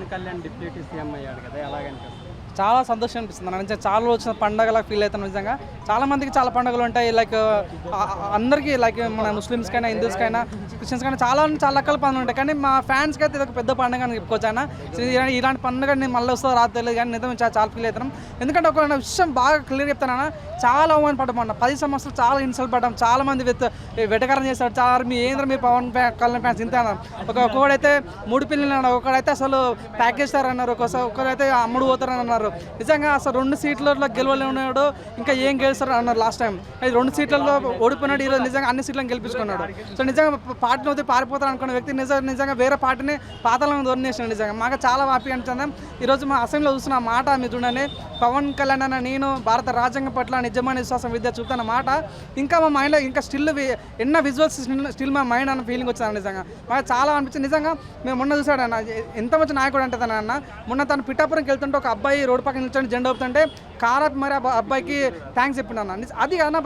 Pawan Kalyan deputy CM అయ్యాడు కదా, ఎలాగనిపిస్తుంది? చాలా సంతోషం అనిపిస్తుంది. నిజంగా చాలా వచ్చిన పండగలా ఫీల్ అవుతాను. నిజంగా చాలా మందికి చాలా పండుగలు ఉంటాయి. లైక్ అందరికీ లైక్ మన ముస్లిమ్స్కైనా హిందూస్కైనా క్రిస్టియన్స్కైనా చాలా రకాల పండుగలు ఉంటాయి. కానీ మా ఫ్యాన్స్కి అయితే ఇది ఒక పెద్ద పండుగ అని చెప్పుకోవచ్చు. అయినా ఇలాంటి పండుగ నేను మళ్ళీ వస్తుందో రాదు తెలియదు, కానీ నిజం చాలా ఫీల్ అవుతాను. ఎందుకంటే ఒక విషయం బాగా క్లియర్ చెప్తానన్నా, చాలా అవమాన పడ్డామన్న 10 సంవత్సరాలు చాలా ఇన్సల్ట్ పడ్డాం. చాలా మంది వెటకారం చేశారు. చాలా మీరు పవన్ కళ్యాణ్ ఫ్యాన్స్ ఇంత అన్నారు. ఒక్కొక్కడైతే 3 పిల్లలు అన్నారు, ఒకడైతే అసలు ప్యాకేజ్ అన్నారు, ఒకరైతే అమ్ముడు పోతారని అన్నారు. నిజంగా అసలు 2 సీట్లలో గెలవలేనాడు, ఇంకా ఏం గెలుస్తారు అన్నారు లాస్ట్ టైం. 2 సీట్లలో ఓడిపోయినాడు, ఈరోజు నిజంగా అన్ని సీట్లను గెలిపించుకున్నాడు. సో నిజంగా పార్టీని వస్తే పారిపోతారు అనుకున్న వ్యక్తి నిజంగా వేరే పార్టీని పాతాళంగా దొరినేసాడు. నిజంగా మాకు చాలా హ్యాపీగా అనిపించింది. ఈరోజు మా అసెంబ్లీలో చూస్తున్న మాట మీరు చూడండి, పవన్ కళ్యాణ్ అన్న నేను భారత రాజ్యాంగం పట్ల నిజమైన విశ్వాసం విద్య చూపుతున్న మాట ఇంకా మా మైండ్లో ఇంకా స్టిల్ ఎన్న విజువల్స్ స్టిల్ మా మైండ్ అన్న ఫీలింగ్ వచ్చింది. నిజంగా మాకు చాలా అనిపించింది. నిజంగా మేము మొన్న చూసాడు అన్న, ఎంత మంచి నాయకుడు అంటే తన అన్న. మొన్న తను పిఠాపురంకి వెళ్తుంటే ఒక అబ్బాయి రోడ్డు పక్కన నిల్చొని జెండా ఊపుతుంటే కారాత్ మరి అబ్బాయికి థ్యాంక్స్ చెప్పిన అన్న. అది కాదన్న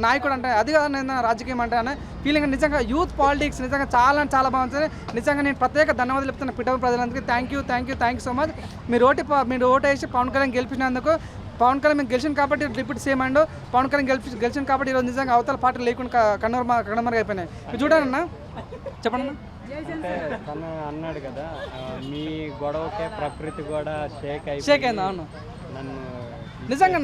నాయకుడు అంటే, అది కాదన్న రాజకీయం అంటే అన్న ఫీలింగ్. నిజంగా యూత్ పాలిటిక్స్ నిజంగా చాలా బాగుంటుంది. నిజంగా నేను ప్రత్యేక ధన్యవాదాలు చెప్తున్నా పిఠాపురం ప్రజలందరికీ. Thank you so much. మీరు ఓటు వేసి పవన్ కళ్యాణ్ గెలిపించినందుకు. పవన్ కళ్యాణ్ మేము గెలిచిన కాబట్టి deputy CM and Pawan Kalyan గెలిచిన కాబట్టి ఈరోజు నిజంగా అవతల పార్టీ లేకుండా కనుమరుగు అయిపోయినాయి. మీరు చూడండి అన్న, చెప్పండి. తను అన్నాడు కదా, మీ గొడవకే ప్రకృతి కూడా షేక్ అయింది. అవును, నన్ను నిజంగా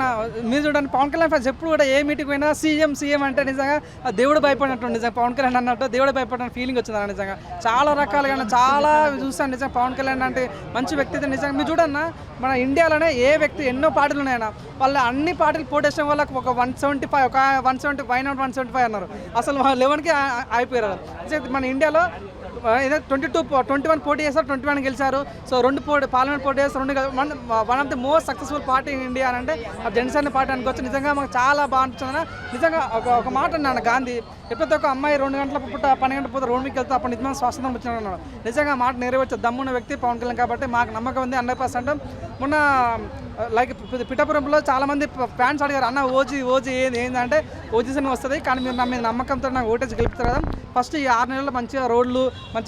మీరు చూడండి, పవన్ కళ్యాణ్ ఫ్యాన్స్ ఎప్పుడు కూడా ఏ మీటింగ్ పోయినా సీఎం అంటే నిజంగా దేవుడు భయపడినట్టు. నిజంగా పవన్ కళ్యాణ్ అన్నట్టు దేవుడు భయపడిన ఫీలింగ్ వచ్చింది. నిజంగా చాలా రకాలుగా చాలా చూస్తాను. నిజంగా పవన్ కళ్యాణ్ అంటే మంచి వ్యక్తి. నిజంగా మీరు చూడన్నా, మన ఇండియాలోనే ఏ వ్యక్తి ఎన్నో పార్టీలు ఉన్నాయన్న, వాళ్ళ అన్ని పార్టీలు పోటేసిన వాళ్ళకి ఒక 175 ఒక 175 వై నాట్ 175 అన్నారు. అసలు 11కి అయిపోయారు. మన ఇండియాలో 21 పోటీ చేస్తారు, 21 గెలిచారు. సో 2 పార్లమెంట్ పోటీ చేస్తారు, 2 one of the most successful party in India అని అంటే ఆ జనసేన పార్టీ అనుకోవచ్చు. నిజంగా మాకు చాలా బాగా అనిపిస్తుంది. నిజంగా ఒక మాట అన్నాను, గాంధీ ఎప్పుడైతే ఒక అమ్మాయి 2 గంటల పుట్ట 12 గంటల పూట రోడ్ మీకు వెళ్తే అప్పుడు నిజంగా స్వాతంత్రం వచ్చినాడు అన్నాడు. నిజంగా మాట నెరవేర్చే దమ్మున్న వ్యక్తి పవన్ కళ్యాణ్ కాబట్టి మాకు నమ్మకం ఉంది 100%. మొన్న లైక్ పిఠాపురంలో చాలామంది ఫ్యాన్స్ అడిగారు, అన్న ఓజీ ఏంటంటే ఓజీ సినిమా వస్తుంది, కానీ మీరు నా మీద నమ్మకంతో నాకు ఓటేసి గెలుపుతారు కదా. ఫస్ట్ ఈ 6 నెలల్లో మంచిగా రోడ్లు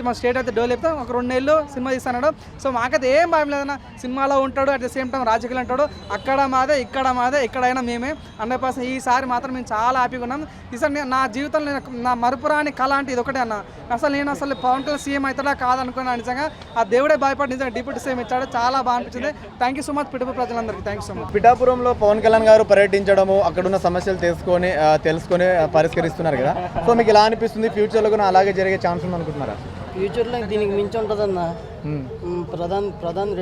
మా స్టేట్ అయితే డెవలప్ అవుతాం, ఒక 2 నెలలు సినిమా తీస్తాడు. సో మాకైతే ఏం భయం లేదన్న, సినిమాలో ఉంటాడు, అట్ ద సేమ్ టైం రాజకీయాలు అంటాడు, అక్కడ మాదే ఎక్కడైనా మేమే 100%. ఈసారి మాత్రం మేము చాలా హ్యాపీగా ఉన్నాం. ఈసారి నా జీవితంలో నా మరుపురాని కళ అంటే ఇది ఒకటే అన్న. నేను పవన్ కళ్యాణ్ సీఎం అవుతాడా కాదనుకున్నాను. నిజంగా ఆ దేవుడే భయపడి నిజంగా డిప్యూటీ సీఎం ఇచ్చాడు. చాలా బాగా అనిపించింది. Thank you so much Pithapuram ప్రజలందరికీ. Thank you so much. పిఠాపురంలో పవన్ కళ్యాణ్ గారు పర్యటించడము, అక్కడున్న సమస్యలు తెలుసుకొని పరిష్కరిస్తున్నారు కదా. సో మీకు ఎలా అనిపిస్తుంది? ఫ్యూచర్లో కూడా అలాగే జరిగే ఛాన్స్ ఉంది అనుకుంటున్నారా? ఫ్యూచర్లో దీనికి మించి ఉంటుందన్న.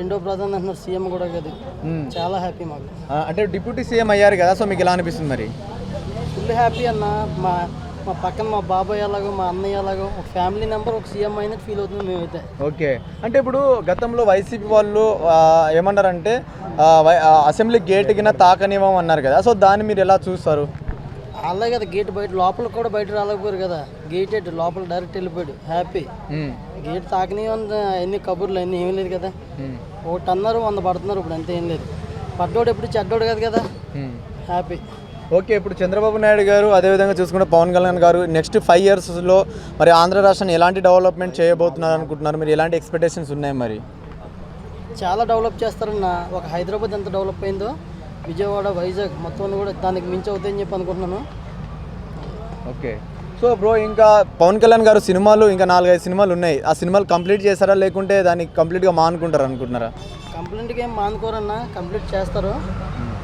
రెండో ప్రధాని అంటున్నారు, సీఎం కూడా కదా. చాలా హ్యాపీ మాకు. అంటే డిప్యూటీ సీఎం అయ్యారు కదా, సో మీకు ఎలా అనిపిస్తుంది? మరి ఫుల్ హ్యాపీ అన్న. మా పక్కన మా బాబాయ్ అలాగో మా అన్నయ్య అలాగో ఒక ఫ్యామిలీ మెంబర్ ఒక సీఎం అయినట్టు ఫీల్ అవుతుంది మేమైతే. ఓకే, అంటే ఇప్పుడు గతంలో వైసీపీ వాళ్ళు ఏమన్నారంటే అసెంబ్లీ గేట్ కింద తాకనివ్వం అన్నారు కదా, సో దాన్ని మీరు ఎలా చూస్తారు? అలాగే కదా, గేట్ బయట లోపల కూడా బయట రాలేకపోయారు కదా, గేట్ లోపల డైరెక్ట్ వెళ్ళిపోయాడు. హ్యాపీ. గేట్ తాకనివ్వని ఎన్ని కబుర్లు అన్నీ ఏమీ లేదు కదా. 1 అన్నారు 100 పడుతున్నారు ఇప్పుడు, అంతే ఏం లేదు. పడ్డోడు ఎప్పుడు చెడ్డోడు కాదు కదా. హ్యాపీ. ఓకే, ఇప్పుడు చంద్రబాబు నాయుడు గారు అదేవిధంగా చూసుకుంటే పవన్ కళ్యాణ్ గారు నెక్స్ట్ 5 ఇయర్స్లో మరి ఆంధ్ర రాష్ట్రాన్ని ఎలాంటి డెవలప్మెంట్ చేయబోతున్నారు అనుకుంటున్నారు? మీరు ఎలాంటి ఎక్స్పెక్టేషన్స్ ఉన్నాయి? మరి చాలా డెవలప్ చేస్తారన్న. ఒక హైదరాబాద్ ఎంత డెవలప్ అయిందో, విజయవాడ వైజాగ్ మొత్తం కూడా దానికి మించి అవుతాయని చెప్పి అనుకుంటున్నాను. ఓకే, సో బ్రో, ఇంకా పవన్ కళ్యాణ్ గారు సినిమాలు ఇంకా 4-5 సినిమాలు ఉన్నాయి. ఆ సినిమాలు కంప్లీట్ చేస్తారా, లేకుంటే దాన్ని కంప్లీట్గా మానుకుంటారు అనుకుంటున్నారా? కంప్లీట్గా ఏం మానుకోరన్నా, కంప్లీట్ చేస్తారు.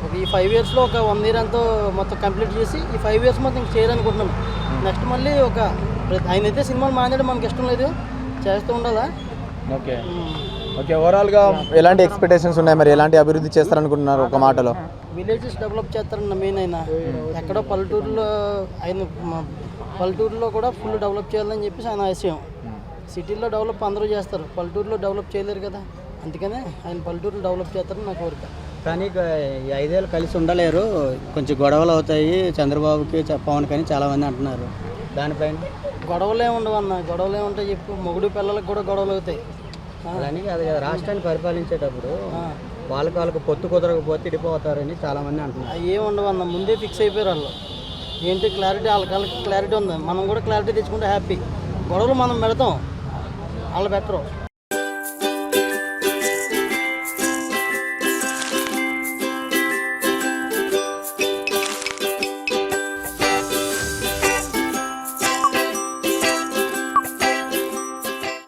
ఒక ఈ 5 ఇయర్స్లో ఒక 1 ఇయర్ అంతా మొత్తం కంప్లీట్ చేసి ఈ 5 ఇయర్స్ మొత్తం ఇంక చేయాలనుకుంటున్నాను. నెక్స్ట్ మళ్ళీ ఆయన అయితే సినిమాలు మానేయడం మనకి ఇష్టం లేదు, చేస్తూ ఉండాలా. ఓకే, ఓవరాల్గా ఎలాంటి ఎక్స్పెక్టేషన్స్ ఉన్నాయి? మరి ఎలాంటి అభివృద్ధి చేస్తారనుకుంటున్నారు? ఒక మాటలో విలేజెస్ డెవలప్ చేస్తారన్న మెయిన్. అయినా ఎక్కడో పల్లెటూరులో కూడా ఫుల్ డెవలప్ చేయాలని చెప్పేసి ఆయన ఆశయం. సిటీలో డెవలప్ అందరూ చేస్తారు, పల్లెటూరులో డెవలప్ చేయలేరు కదా, అందుకనే ఆయన పల్లెటూరులో డెవలప్ చేస్తారని నా కోరిక. కానీ ఈ 5 ఏళ్ళు కలిసి ఉండలేరు, కొంచెం గొడవలు అవుతాయి చంద్రబాబుకి పవన్ కానీ చాలామంది అంటున్నారు. దానిపైన గొడవలే ఉండవన్న. గొడవలే ఉంటాయి చెప్పు, మొగుడు పిల్లలకు కూడా గొడవలు అవుతాయి. అలానే అది రాష్ట్రాన్ని పరిపాలించేటప్పుడు వాళ్ళకు పొత్తు కుదరకపోతే ఇడిపోతారని చాలామంది అంటున్నారు. ఏం ఉండవన్న, ముందే ఫిక్స్ అయిపోయారు వాళ్ళు. ఏంటి క్లారిటీ, వాళ్ళకి క్లారిటీ ఉంది, మనం కూడా క్లారిటీ తెచ్చుకుంటే హ్యాపీ. గొడవలు మనం పెడతాం, వాళ్ళు బెటరు.